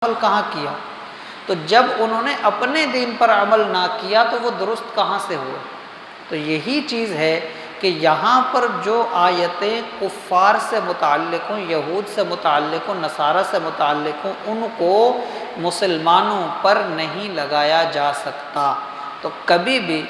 عمل کہاں کیا؟ تو جب انہوں نے اپنے دین پر عمل نہ کیا تو وہ درست کہاں سے ہوئے؟ تو یہی چیز ہے کہ یہاں پر جو آیتیں کفار سے متعلق ہوں، یہود سے متعلق ہوں، نصارہ سے متعلق ہوں، ان کو مسلمانوں پر نہیں لگایا جا سکتا۔ تو کبھی بھی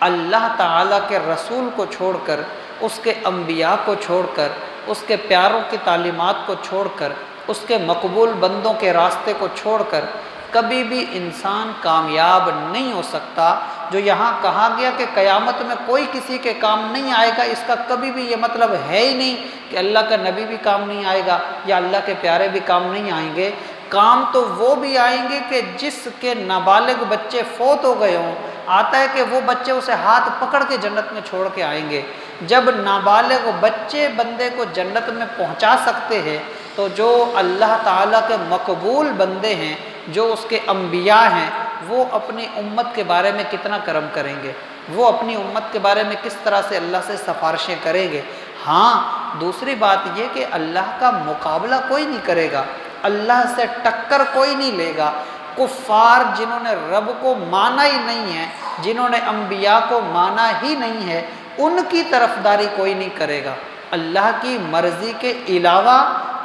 اللہ تعالیٰ کے رسول کو چھوڑ کر، اس کے انبیاء کو چھوڑ کر، اس کے پیاروں کی تعلیمات کو چھوڑ کر، اس کے مقبول بندوں کے راستے کو چھوڑ کر کبھی بھی انسان کامیاب نہیں ہو سکتا۔ جو یہاں کہا گیا کہ قیامت میں کوئی کسی کے کام نہیں آئے گا، اس کا کبھی بھی یہ مطلب ہے ہی نہیں کہ اللہ کا نبی بھی کام نہیں آئے گا یا اللہ کے پیارے بھی کام نہیں آئیں گے۔ کام تو وہ بھی آئیں گے کہ جس کے نابالغ بچے فوت ہو گئے ہوں، آتا ہے کہ وہ بچے اسے ہاتھ پکڑ کے جنت میں چھوڑ کے آئیں گے۔ جب نابالغ بچے بندے کو جنت میں پہنچا سکتے ہیں تو جو اللہ تعالیٰ کے مقبول بندے ہیں، جو اس کے انبیاء ہیں، وہ اپنی امت کے بارے میں کتنا کرم کریں گے، وہ اپنی امت کے بارے میں کس طرح سے اللہ سے سفارشیں کریں گے۔ ہاں، دوسری بات یہ کہ اللہ کا مقابلہ کوئی نہیں کرے گا، اللہ سے ٹکر کوئی نہیں لے گا۔ کفار جنہوں نے رب کو مانا ہی نہیں ہے، جنہوں نے انبیاء کو مانا ہی نہیں ہے، ان کی طرفداری کوئی نہیں کرے گا۔ اللہ کی مرضی کے علاوہ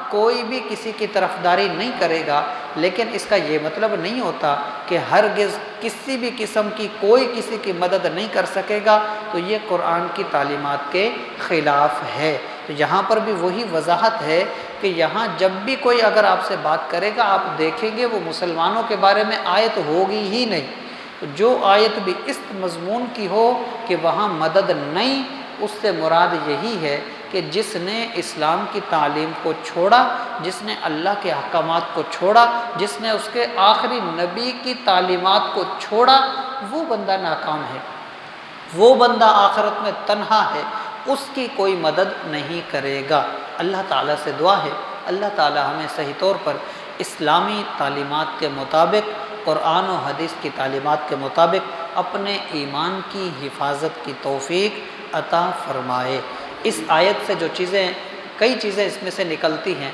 کوئی بھی کسی کی طرفداری نہیں کرے گا، لیکن اس کا یہ مطلب نہیں ہوتا کہ ہرگز کسی بھی قسم کی کوئی کسی کی مدد نہیں کر سکے گا، تو یہ قرآن کی تعلیمات کے خلاف ہے۔ تو یہاں پر بھی وہی وضاحت ہے کہ یہاں جب بھی کوئی اگر آپ سے بات کرے گا، آپ دیکھیں گے وہ مسلمانوں کے بارے میں آیت ہوگی ہی نہیں۔ تو جو آیت بھی اس مضمون کی ہو کہ وہاں مدد نہیں، اس سے مراد یہی ہے کہ جس نے اسلام کی تعلیم کو چھوڑا، جس نے اللہ کے احکامات کو چھوڑا، جس نے اس کے آخری نبی کی تعلیمات کو چھوڑا، وہ بندہ ناکام ہے، وہ بندہ آخرت میں تنہا ہے، اس کی کوئی مدد نہیں کرے گا۔ اللہ تعالیٰ سے دعا ہے اللہ تعالیٰ ہمیں صحیح طور پر اسلامی تعلیمات کے مطابق، قرآن و حدیث کی تعلیمات کے مطابق اپنے ایمان کی حفاظت کی توفیق عطا فرمائے۔ اس آیت سے جو کئی چیزیں اس میں سے نکلتی ہیں،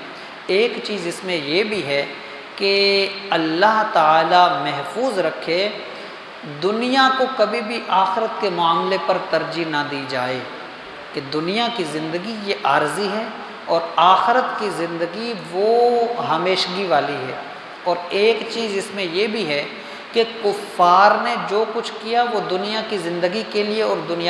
ایک چیز اس میں یہ بھی ہے کہ اللہ تعالیٰ محفوظ رکھے دنیا کو کبھی بھی آخرت کے معاملے پر ترجیح نہ دی جائے، کہ دنیا کی زندگی یہ عارضی ہے اور آخرت کی زندگی وہ ہمیشگی والی ہے۔ اور ایک چیز اس میں یہ بھی ہے کہ کفار نے جو کچھ کیا وہ دنیا کی زندگی کے لیے اور دنیا